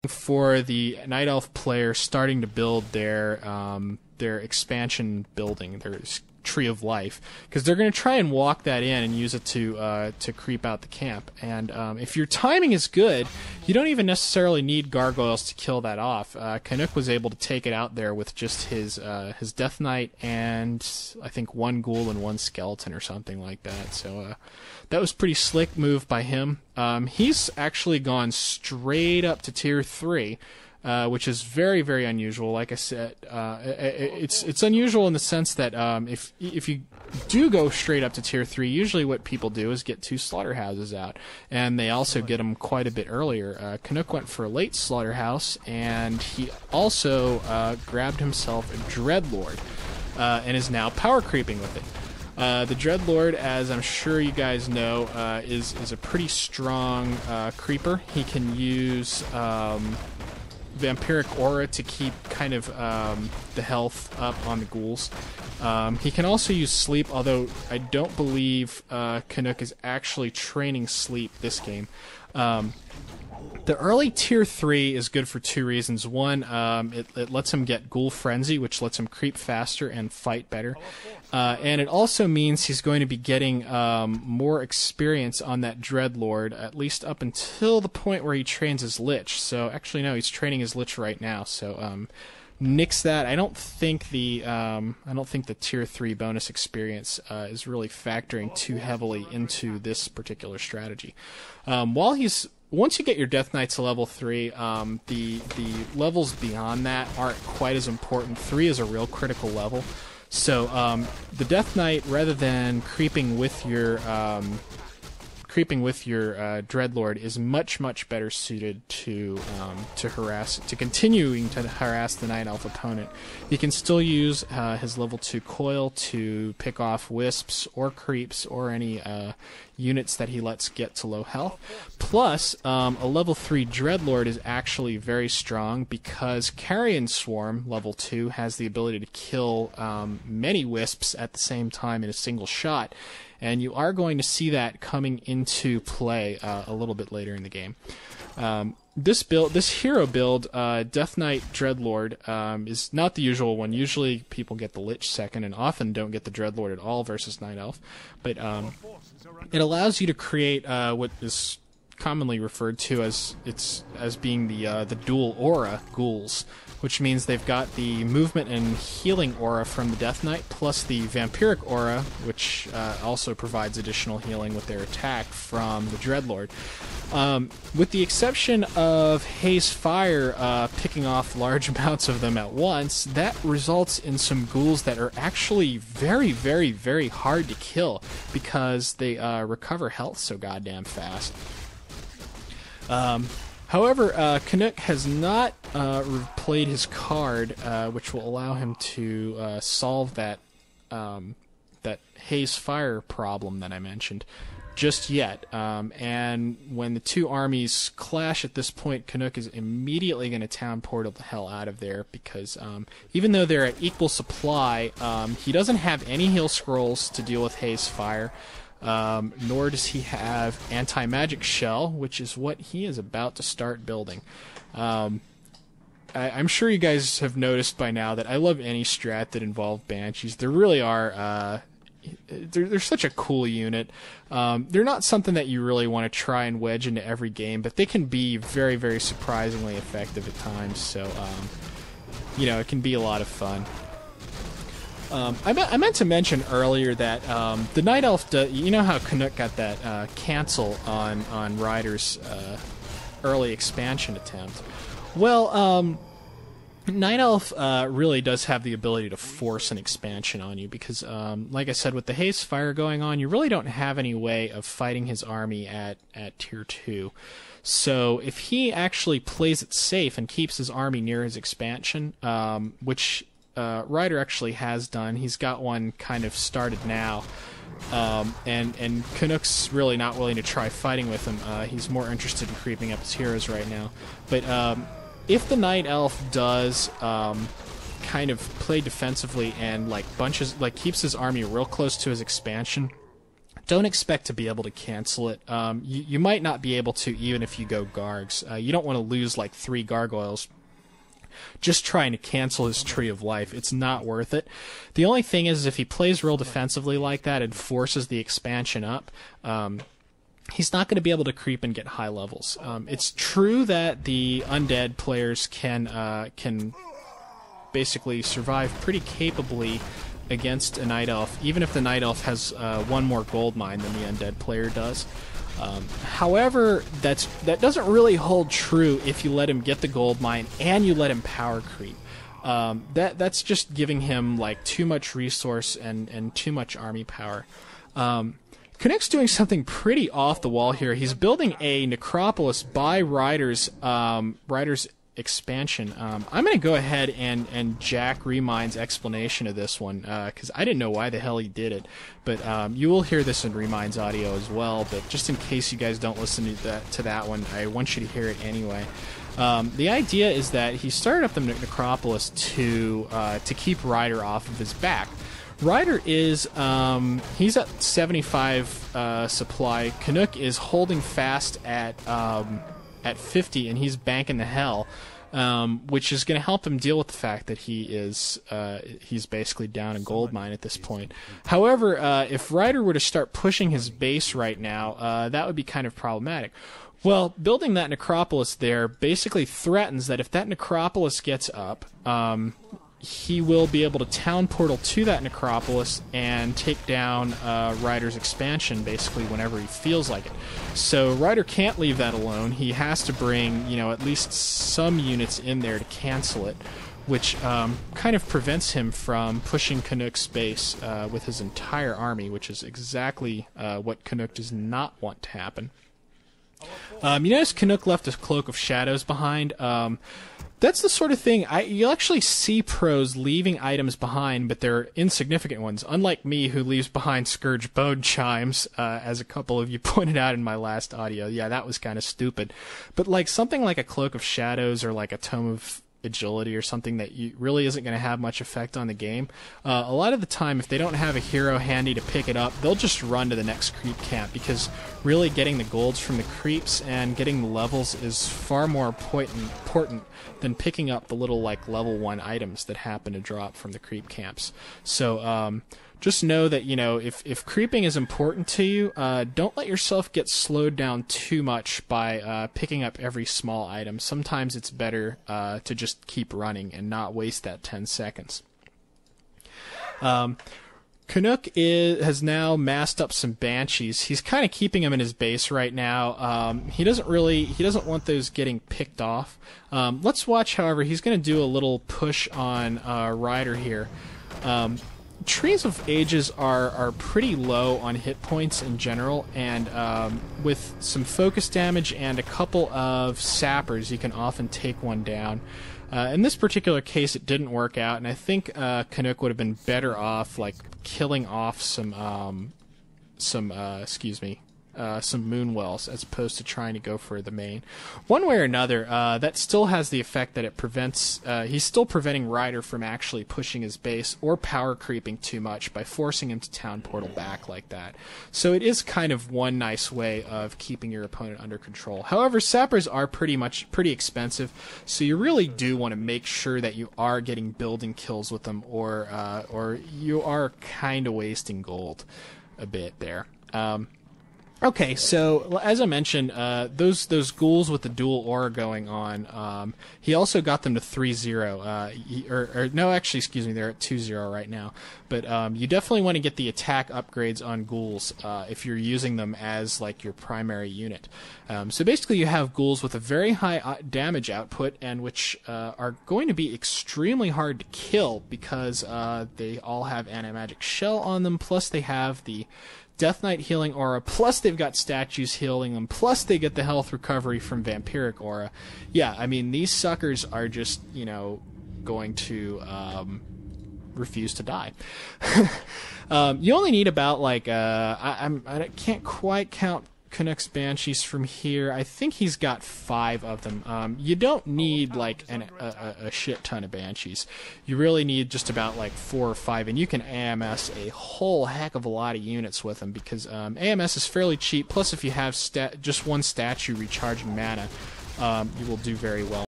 for the Night Elf player starting to build their expansion building, their Tree of Life, because they're going to try and walk that in and use it to creep out the camp. And if your timing is good, you don't even necessarily need gargoyles to kill that off. Canuck was able to take it out there with just his Death Knight and I think one ghoul and one skeleton or something like that. So that was pretty slick move by him. He's actually gone straight up to tier 3. Which is very, very unusual. Like I said, it's unusual in the sense that if you do go straight up to tier 3, usually what people do is get 2 slaughterhouses out, and they also get them quite a bit earlier. Canuck went for a late slaughterhouse, and he also grabbed himself a dreadlord, and is now power creeping with it. The Dreadlord, as I'm sure you guys know, is a pretty strong creeper. He can use vampiric aura to keep kind of the health up on the ghouls. He can also use sleep, although I don't believe Canuck is actually training sleep this game. The early tier 3 is good for 2 reasons. One, it lets him get Ghoul Frenzy, which lets him creep faster and fight better. And it also means he's going to be getting more experience on that Dreadlord, at least up until the point where he trains his Lich. So, actually, no, he's training his Lich right now. So, nix that. I don't think the tier 3 bonus experience is really factoring too heavily into this particular strategy. Once you get your Death Knight to level 3, the levels beyond that aren't quite as important. 3 is a real critical level. So the Death Knight, rather than creeping with your Dreadlord, is much better suited to continuing to harass the Night Elf opponent. He can still use his level 2 coil to pick off wisps or creeps or any units that he lets get to low health. Plus, a level 3 Dreadlord is actually very strong because Carrion Swarm, level 2, has the ability to kill many wisps at the same time in a single shot. And you are going to see that coming into play a little bit later in the game. This hero build, Death Knight Dreadlord, is not the usual one. Usually people get the Lich second and often don't get the Dreadlord at all versus Night Elf. But it allows you to create what is commonly referred to as being the dual aura ghouls, which means they've got the movement and healing aura from the Death Knight, plus the vampiric aura, which also provides additional healing with their attack from the Dreadlord. With the exception of Haze Fire picking off large amounts of them at once, that results in some ghouls that are actually very hard to kill because they recover health so goddamn fast. However, Canuck has not played his card, which will allow him to solve that Haze Fire problem that I mentioned just yet. And when the 2 armies clash at this point, Canuck is immediately going to town portal the hell out of there because even though they're at equal supply, he doesn't have any heal scrolls to deal with Haze Fire. Nor does he have anti-magic shell, which is what he is about to start building. I'm sure you guys have noticed by now that I love any strat that involve banshees. There really are. They're such a cool unit. They're not something that you really want to try and wedge into every game, but they can be very surprisingly effective at times. So, it can be a lot of fun. I meant to mention earlier that the Night Elf, you know how Canuck got that cancel on Ryder's early expansion attempt? Well, Night Elf really does have the ability to force an expansion on you because, like I said, with the Haze Fire going on, you really don't have any way of fighting his army at tier 2. So if he actually plays it safe and keeps his army near his expansion, which Ryder actually has done. He's got one kind of started now, and Canuck's really not willing to try fighting with him. He's more interested in creeping up his heroes right now. But if the Night Elf does kind of play defensively and keeps his army real close to his expansion, don't expect to be able to cancel it. You might not be able to even if you go Gargs. You don't want to lose like 3 gargoyles just trying to cancel his Tree of Life. It's not worth it. The only thing is if he plays real defensively like that and forces the expansion up, he's not going to be able to creep and get high levels. It's true that the undead players can basically survive pretty capably against a Night Elf, even if the Night Elf has 1 more gold mine than the undead player does. However, that doesn't really hold true if you let him get the gold mine and you let him power creep. That's just giving him like too much resource and too much army power. Canuck's doing something pretty off the wall here. He's building a necropolis by Ryder's expansion. I'm going to go ahead and jack Remind's explanation of this one, because I didn't know why the hell he did it. But you will hear this in Remind's audio as well, but just in case you guys don't listen to that one, I want you to hear it anyway. The idea is that he started up the necropolis to keep Ryder off of his back. Ryder is, he's at 75 supply. Canuck is holding fast at 50, and he's banking the hell, which is going to help him deal with the fact that he's basically down a gold mine at this point. However, if Ryder were to start pushing his base right now, that would be kind of problematic. Well, building that necropolis there basically threatens that if that necropolis gets up, he will be able to town portal to that necropolis and take down Ryder's expansion basically whenever he feels like it. So Ryder can't leave that alone. He has to bring, at least some units in there to cancel it, which kind of prevents him from pushing Canuck's base with his entire army, which is exactly what Canuck does not want to happen. You notice Canuck left a Cloak of Shadows behind. That's the sort of thing, you'll actually see pros leaving items behind, but they're insignificant ones, unlike me who leaves behind Scourge Bone Chimes, as a couple of you pointed out in my last audio. Yeah, that was kind of stupid. But like something like a Cloak of Shadows or like a Tome of Agility or something that really isn't going to have much effect on the game, a lot of the time if they don't have a hero handy to pick it up, they'll just run to the next creep camp, because really getting the golds from the creeps and getting the levels is far more important than picking up the little like level 1 items that happen to drop from the creep camps. So just know that, if creeping is important to you, don't let yourself get slowed down too much by picking up every small item. Sometimes it's better to just keep running and not waste that 10 seconds. Canuck has now massed up some Banshees. He's kind of keeping them in his base right now. He doesn't want those getting picked off. Let's watch, however, he's going to do a little push on Ryder here. Trees of Ages are pretty low on hit points in general, and with some focus damage and a couple of sappers, you can often take one down. In this particular case, it didn't work out, and I think Canuck would have been better off like killing off some Moonwells as opposed to trying to go for the main. One way or another, that still has the effect that it prevents. He's still preventing Ryder from actually pushing his base or power creeping too much by forcing him to town portal back like that. So it is kind of one nice way of keeping your opponent under control. However, sappers are pretty expensive, so you really do want to make sure that you are getting building kills with them, or you are kind of wasting gold a bit there. Okay, so as I mentioned, those ghouls with the dual aura going on, he also got them to 3-0. No, actually, excuse me, they're at 2-0 right now. But you definitely want to get the attack upgrades on ghouls if you're using them as like your primary unit. So basically, you have ghouls with a very high damage output, and which are going to be extremely hard to kill because they all have anti-magic shell on them. Plus, they have the Death Knight healing aura, plus they've got statues healing them, plus they get the health recovery from vampiric aura. Yeah, I mean, these suckers are just, going to refuse to die. You only need about, like, I can't quite count Canuck's Banshees from here. I think he's got 5 of them. You don't need like a shit ton of Banshees. You really need just about like 4 or 5, and you can AMS a whole heck of a lot of units with them because AMS is fairly cheap. Plus, if you have just one statue recharging mana, you will do very well.